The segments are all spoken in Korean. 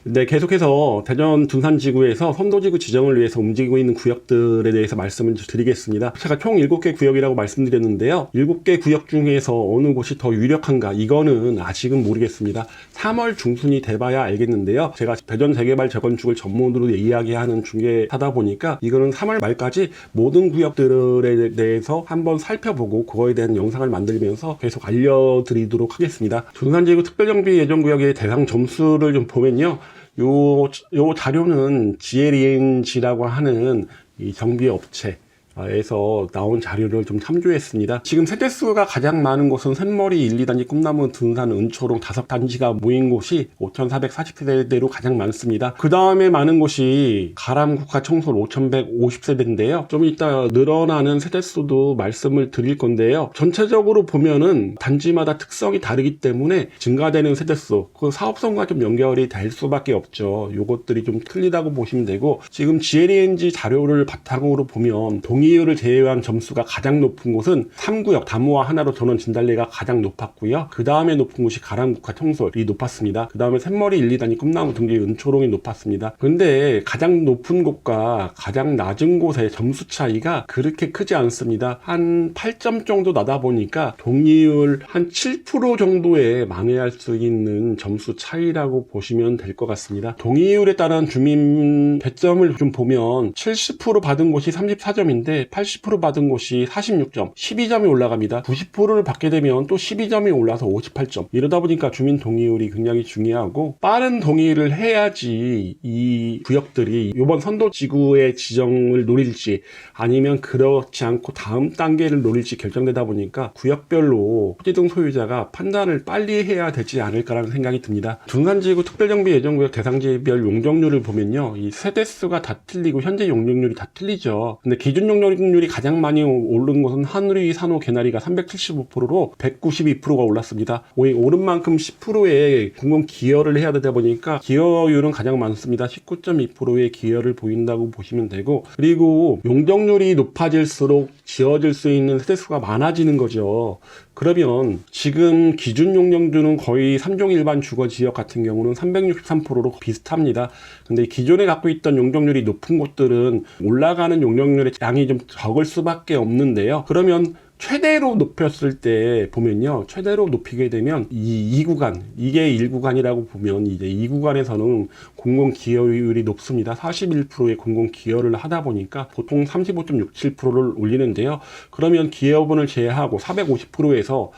네, 계속해서 대전 둔산지구에서 선도지구 지정을 위해서 움직이고 있는 구역들에 대해서 말씀을 드리겠습니다. 제가 총 7개 구역이라고 말씀드렸는데요. 7개 구역 중에서 어느 곳이 더 유력한가? 이거는 아직은 모르겠습니다. 3월 중순이 돼봐야 알겠는데요. 제가 대전 재개발 재건축을 전문으로 이야기하는 중개하다 보니까 이거는 3월 말까지 모든 구역들에 대해서 한번 살펴보고 그거에 대한 영상을 만들면서 계속 알려드리도록 하겠습니다. 둔산지구 특별정비 예정구역의 대상 점수를 좀 보면요. 요 자료는 GLENG라고 하는 이 정비업체에서 나온 자료를 좀 참조했습니다. 지금 세대수가 가장 많은 곳은 샘머리 1, 2단지, 꿈나무, 둔산, 은초롱 5단지가 모인 곳이 5,440세대로 가장 많습니다. 그 다음에 많은 곳이 가람 국가청솔 5,150세대인데요. 좀 이따 늘어나는 세대수도 말씀을 드릴 건데요. 전체적으로 보면은 단지마다 특성이 다르기 때문에 증가되는 세대수, 그 사업성과 좀 연결이 될 수밖에 없죠. 요것들이 좀 틀리다고 보시면 되고, 지금 GLENG 자료를 바탕으로 보면 동의율을 제외한 점수가 가장 높은 곳은 3구역 다무와 하나로 전원 진달래가 가장 높았고요. 그 다음에 높은 곳이 가람국화 청솔이 높았습니다. 그 다음에 샘머리 1, 2단지, 꿈나무 등지, 은초롱이 높았습니다. 근데 가장 높은 곳과 가장 낮은 곳의 점수 차이가 그렇게 크지 않습니다. 한 8점 정도 나다 보니까 동의율 한 7% 정도에 만회할 수 있는 점수 차이라고 보시면 될 것 같습니다. 동의율에 따른 주민 배점을 좀 보면 70% 받은 곳이 34점인데 80% 받은 곳이 46점, 12점이 올라갑니다. 90%를 받게 되면 또 12점이 올라서 58점. 이러다 보니까 주민 동의율이 굉장히 중요하고, 빠른 동의를 해야지 이 구역들이 이번 선도지구의 지정을 노릴지 아니면 그렇지 않고 다음 단계를 노릴지 결정되다 보니까 구역별로 토지등 소유자가 판단을 빨리 해야 되지 않을까라는 생각이 듭니다. 둔산지구 특별정비 예정구역 대상지별 용적률을 보면요, 이 세대수가 다 틀리고 현재 용적률이 다 틀리죠. 근데 기준 용적률이 가장 많이 오른 곳은 하누리, 산호, 개나리가 375%로 192%가 올랐습니다. 오른 만큼 10%의 공공 기여를 해야 되다 보니까 기여율은 가장 많습니다. 19.2%의 기여를 보인다고 보시면 되고, 그리고 용적률이 높아질수록 지어질 수 있는 세대수가 많아지는 거죠. 그러면 지금 기준 용적률은 거의 3종 일반 주거지역 같은 경우는 363%로 비슷합니다. 근데 기존에 갖고 있던 용적률이 높은 곳들은 올라가는 용적률의 양이 좀 적을 수밖에 없는데요. 그러면 최대로 높였을 때 보면요, 최대로 높이게 되면 이 2구간, 이게 1구간이라고 보면 이제 2구간에서는 공공기여율이 높습니다. 41%의 공공기여를 하다 보니까 보통 35.67%를 올리는데요. 그러면 기여분을 제외하고 450%에서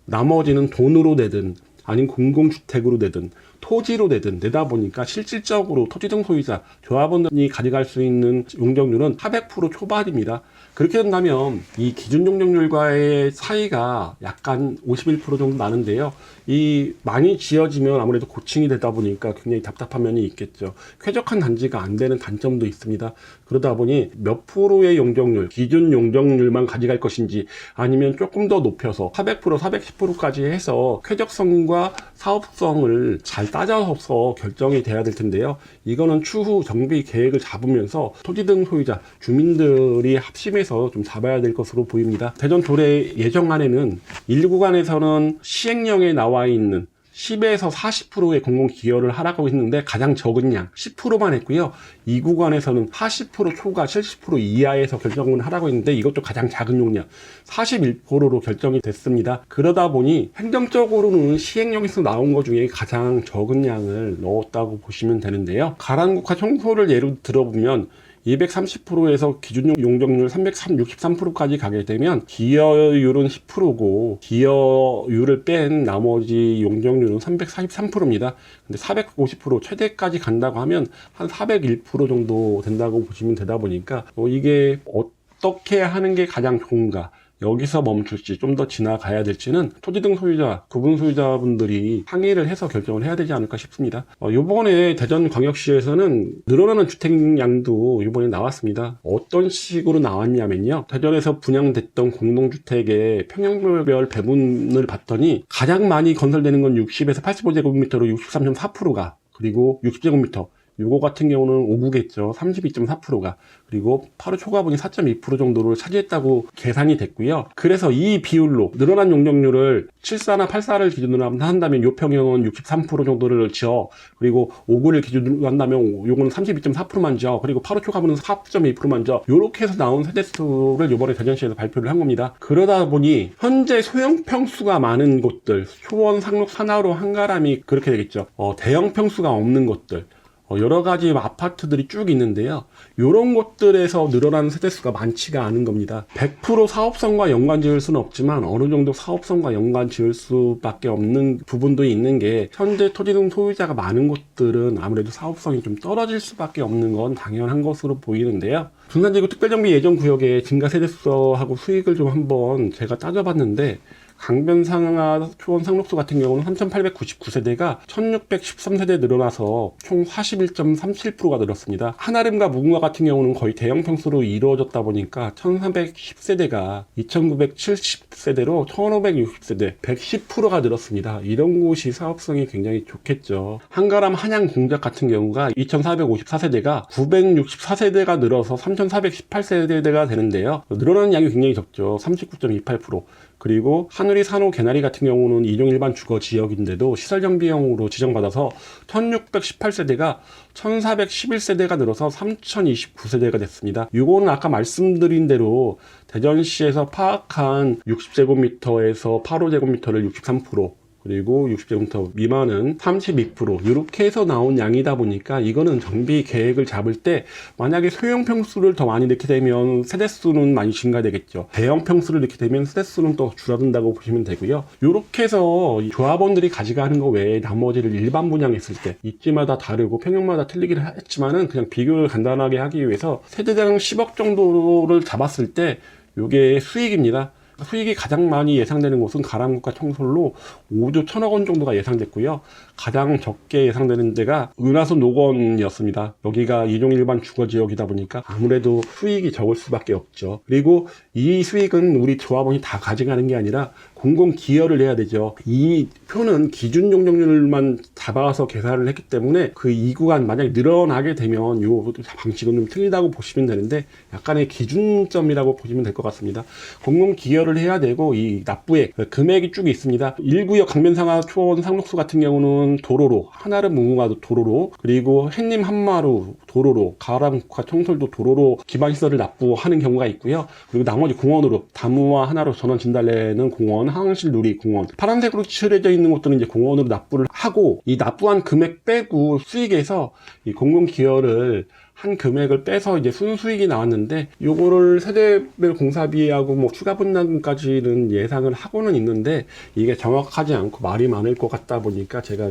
나머지는 돈으로 내든 아니면 공공주택으로 내든 토지로 내든 내다 보니까 실질적으로 토지등 소유자, 조합원들이 가져갈 수 있는 용적률은 400% 초반입니다. 그렇게 된다면 이 기준 용적률과의 차이가 약간 51% 정도 나는데요. 이 많이 지어지면 아무래도 고층이 되다 보니까 굉장히 답답한 면이 있겠죠. 쾌적한 단지가 안 되는 단점도 있습니다. 그러다 보니 몇 프로의 용적률, 기준 용적률만 가져갈 것인지 아니면 조금 더 높여서 400%, 410%까지 해서 쾌적성과 사업성을 잘 따져서 결정이 돼야 될 텐데요. 이거는 추후 정비 계획을 잡으면서 토지등 소유자, 주민들이 합심해서 좀 잡아야 될 것으로 보입니다. 대전 도래 예정안에는 1구간에서는 시행령에 나와 있는 10에서 40%의 공공기여를 하라고 했는데 가장 적은 양 10%만 했고요. 이 구간에서는 40% 초과 70% 이하에서 결정을 하라고 했는데 이것도 가장 작은 용량 41%로 결정이 됐습니다. 그러다 보니 행정적으로는 시행령에서 나온 것 중에 가장 적은 양을 넣었다고 보시면 되는데요. 가람국화 청소를 예로 들어보면 230%에서 기준 용적률 363%까지 가게 되면 기여율은 10%고 기여율을 뺀 나머지 용적률은 343%입니다. 근데 450% 최대까지 간다고 하면 한 401% 정도 된다고 보시면 되다 보니까 이게 어떻게 하는 게 가장 좋은가, 여기서 멈출지 좀 더 지나가야 될지는 토지등 소유자, 구분 소유자분들이 상의를 해서 결정을 해야 되지 않을까 싶습니다. 이번에 대전광역시에서는 늘어나는 주택량도 이번에 나왔습니다. 어떤 식으로 나왔냐면요, 대전에서 분양됐던 공동주택의 평형별 배분을 봤더니 가장 많이 건설되는 건 60에서 85제곱미터로 63.4%가, 그리고 60제곱미터 요거 같은 경우는 5구겠죠. 32.4%가. 그리고 8호 초과분이 4.2% 정도를 차지했다고 계산이 됐고요. 그래서 이 비율로 늘어난 용적률을 74나 84를 기준으로 한다면 요평형은 63% 정도를 지어, 그리고 5구를 기준으로 한다면 요거는 32.4%만 지어, 그리고 8호 초과분은 4.2%만 지어, 요렇게 해서 나온 세대수를 요번에 대전시에서 발표를 한 겁니다. 그러다 보니 현재 소형 평수가 많은 곳들, 수원, 상록, 산하로 한가람이 그렇게 되겠죠. 대형 평수가 없는 곳들, 여러 가지 아파트들이 쭉 있는데요. 이런 곳들에서 늘어나는 세대수가 많지가 않은 겁니다. 100% 사업성과 연관 지을 수는 없지만 어느 정도 사업성과 연관 지을 수밖에 없는 부분도 있는 게, 현재 토지등 소유자가 많은 곳들은 아무래도 사업성이 좀 떨어질 수밖에 없는 건 당연한 것으로 보이는데요. 둔산지구 특별정비 예정구역의 증가 세대수하고 수익을 좀 한번 제가 따져봤는데, 강변상하 초원 상록수 같은 경우는 3,899세대가 1,613세대 늘어나서 총 41.37%가 늘었습니다. 한아름과 무궁화 같은 경우는 거의 대형 평수로 이루어졌다 보니까 1,410세대가 2,970세대로 1,560세대, 110%가 늘었습니다. 이런 곳이 사업성이 굉장히 좋겠죠. 한가람 한양 공작 같은 경우가 2,454세대가 964세대가 늘어서 3,418세대가 되는데요. 늘어나는 양이 굉장히 적죠. 39.28%. 그리고 하누리, 산호, 개나리 같은 경우는 2종 일반 주거 지역인데도 시설정비용으로 지정받아서 1618세대가 1411세대가 늘어서 3029세대가 됐습니다. 이거는 아까 말씀드린 대로 대전시에서 파악한 60제곱미터에서 8호제곱미터를 63%, 그리고 60제곱미터 미만은 32%, 이렇게 해서 나온 양이다 보니까 이거는 정비 계획을 잡을 때 만약에 소형 평수를 더 많이 넣게 되면 세대수는 많이 증가되겠죠. 대형 평수를 넣게 되면 세대수는 또 줄어든다고 보시면 되고요. 이렇게 해서 조합원들이 가져가는 거 외에 나머지를 일반 분양했을 때 입지마다 다르고 평형마다 틀리긴 했지만은 그냥 비교를 간단하게 하기 위해서 세대당 10억 정도를 잡았을 때 이게 수익입니다. 수익이 가장 많이 예상되는 곳은 가람국과 청솔로 5조 1천억 원 정도가 예상됐고요. 가장 적게 예상되는 데가 은하수 노건이었습니다. 여기가 2종 일반 주거지역이다 보니까 아무래도 수익이 적을 수밖에 없죠. 그리고 이 수익은 우리 조합원이 다 가져가는 게 아니라 공공기여를 해야 되죠. 이 표는 기준 용적률만 잡아서 계산을 했기 때문에 그 이 구간 만약에 늘어나게 되면 이 방식은 좀 틀리다고 보시면 되는데, 약간의 기준점이라고 보시면 될 것 같습니다. 공공기여를 해야 되고, 이 납부액 금액이 쭉 있습니다. 1구역 강변상하 초원 상록수 같은 경우는 도로로, 한아름 무궁화도 도로로, 그리고 햇님 한마루 도로로, 가람국화 청솔도 도로로 기반시설을 납부하는 경우가 있고요. 그리고 나머지 공원으로, 다무와 하나로 전원 진달래는 공원, 항실 누리 공원, 파란색으로 칠해져 있는 것들은 이제 공원으로 납부를 하고, 이 납부한 금액 빼고 수익에서 이 공공기여를 한 금액을 빼서 이제 순수익이 나왔는데, 요거를 세대별 공사비하고 뭐 추가 분담까지는 예상을 하고는 있는데, 이게 정확하지 않고 말이 많을 것 같다 보니까 제가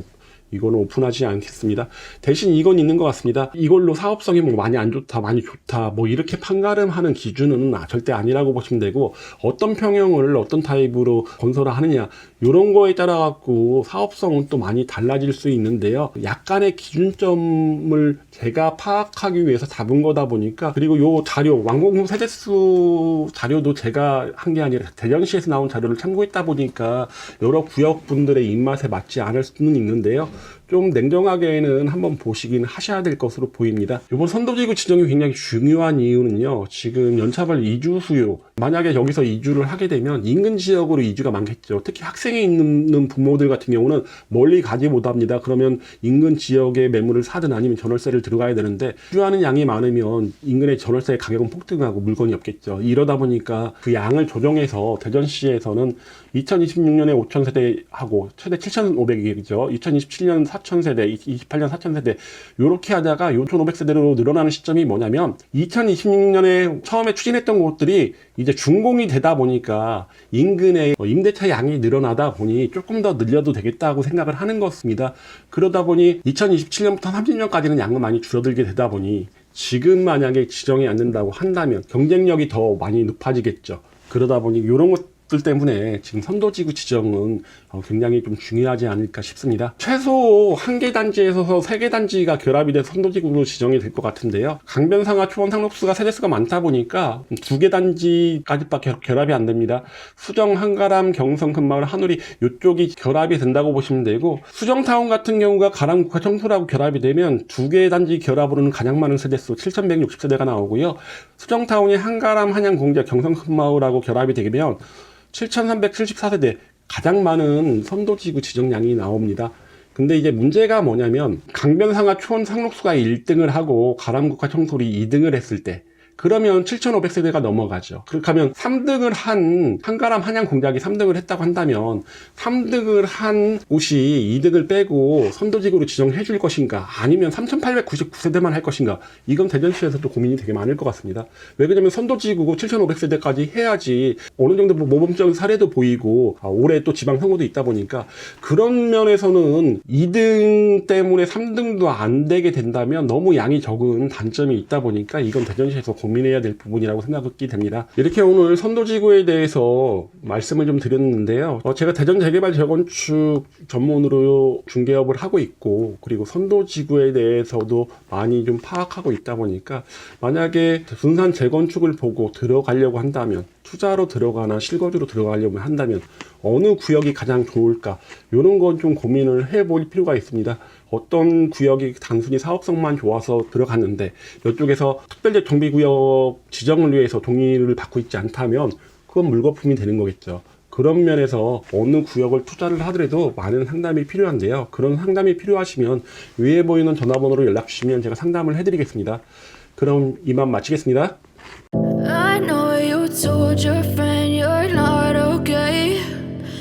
이거는 오픈하지 않겠습니다. 대신 이건 있는 것 같습니다. 이걸로 사업성이 뭐 많이 안 좋다, 많이 좋다, 뭐 이렇게 판가름하는 기준은 절대 아니라고 보시면 되고, 어떤 평형을 어떤 타입으로 건설을 하느냐, 이런 거에 따라 갖고 사업성은 또 많이 달라질 수 있는데요. 약간의 기준점을 제가 파악하기 위해서 잡은 거다 보니까, 그리고 요 자료, 완공후 세대수 자료도 제가 한 게 아니라 대전시에서 나온 자료를 참고했다 보니까 여러 구역분들의 입맛에 맞지 않을 수는 있는데요. 좀 냉정하게는 한번 보시긴 하셔야 될 것으로 보입니다. 이번 선도지구 지정이 굉장히 중요한 이유는요, 지금 연차별 이주 수요, 만약에 여기서 이주를 하게 되면 인근 지역으로 이주가 많겠죠. 특히 학생이 있는 부모들 같은 경우는 멀리 가지 못합니다. 그러면 인근 지역에 매물을 사든 아니면 전월세를 들어가야 되는데, 이주하는 양이 많으면 인근의 전월세 가격은 폭등하고 물건이 없겠죠. 이러다 보니까 그 양을 조정해서 대전시에서는 2026년에 5,000세대하고 최대 7,500이죠. 2027년 4,000세대, 28년 4,000세대, 요렇게 하다가 5,500세대로 늘어나는 시점이 뭐냐면, 2026년에 처음에 추진했던 곳들이 이제 준공이 되다 보니까 인근의 임대차 양이 늘어나다 보니 조금 더 늘려도 되겠다고 생각을 하는 것입니다. 그러다 보니 2027년부터 30년까지는 양은 많이 줄어들게 되다 보니, 지금 만약에 지정이 안 된다고 한다면 경쟁력이 더 많이 높아지겠죠. 그러다 보니 이런 것 것들 때문에 지금 선도지구 지정은 굉장히 좀 중요하지 않을까 싶습니다. 최소 1개 단지에서 3개 단지가 결합이 돼서 선도지구로 지정이 될 것 같은데요. 강변상하, 초원, 상록수가 세대수가 많다 보니까 2개 단지까지밖에 결합이 안 됩니다. 수정, 한가람, 경성, 금마을, 한우리 이쪽이 결합이 된다고 보시면 되고, 수정타운 같은 경우가 가람, 국화, 청소라고 결합이 되면 2개 단지 결합으로는 가장 많은 세대수 7,160세대가 나오고요. 수정타운이 한가람, 한양, 공자, 경성, 금마을하고 결합이 되면 7,374세대, 가장 많은 선도지구 지정량이 나옵니다. 근데 이제 문제가 뭐냐면 강변상하, 초원, 상록수가 1등을 하고 가람국화, 청솔이 2등을 했을 때, 그러면 7,500세대가 넘어가죠. 그렇게 하면 3등을 한 한가람, 한양, 공작이 3등을 했다고 한다면 3등을 한 곳이 2등을 빼고 선도지구로 지정해 줄 것인가, 아니면 3,899세대만 할 것인가, 이건 대전시에서도 고민이 되게 많을 것 같습니다. 왜 그러냐면 선도지구고 7,500세대까지 해야지 어느 정도 모범적인 사례도 보이고 올해 또 지방선거도 있다 보니까, 그런 면에서는 2등 때문에 3등도 안 되게 된다면 너무 양이 적은 단점이 있다 보니까 이건 대전시에서 고민해야 될 부분이라고 생각이 됩니다. 이렇게 오늘 선도지구에 대해서 말씀을 좀 드렸는데요. 제가 대전 재개발 재건축 전문으로 중개업을 하고 있고, 그리고 선도지구에 대해서도 많이 좀 파악하고 있다 보니까, 만약에 둔산 재건축을 보고 들어가려고 한다면, 투자로 들어가나 실거주로 들어가려고 한다면 어느 구역이 가장 좋을까, 이런 건 좀 고민을 해볼 필요가 있습니다. 어떤 구역이 단순히 사업성만 좋아서 들어갔는데 이쪽에서 특별적 정비구역 지정을 위해서 동의를 받고 있지 않다면 그건 물거품이 되는 거겠죠. 그런 면에서 어느 구역을 투자를 하더라도 많은 상담이 필요한데요. 그런 상담이 필요하시면 위에 보이는 전화번호로 연락 주시면 제가 상담을 해드리겠습니다. 그럼 이만 마치겠습니다. I know you told your friends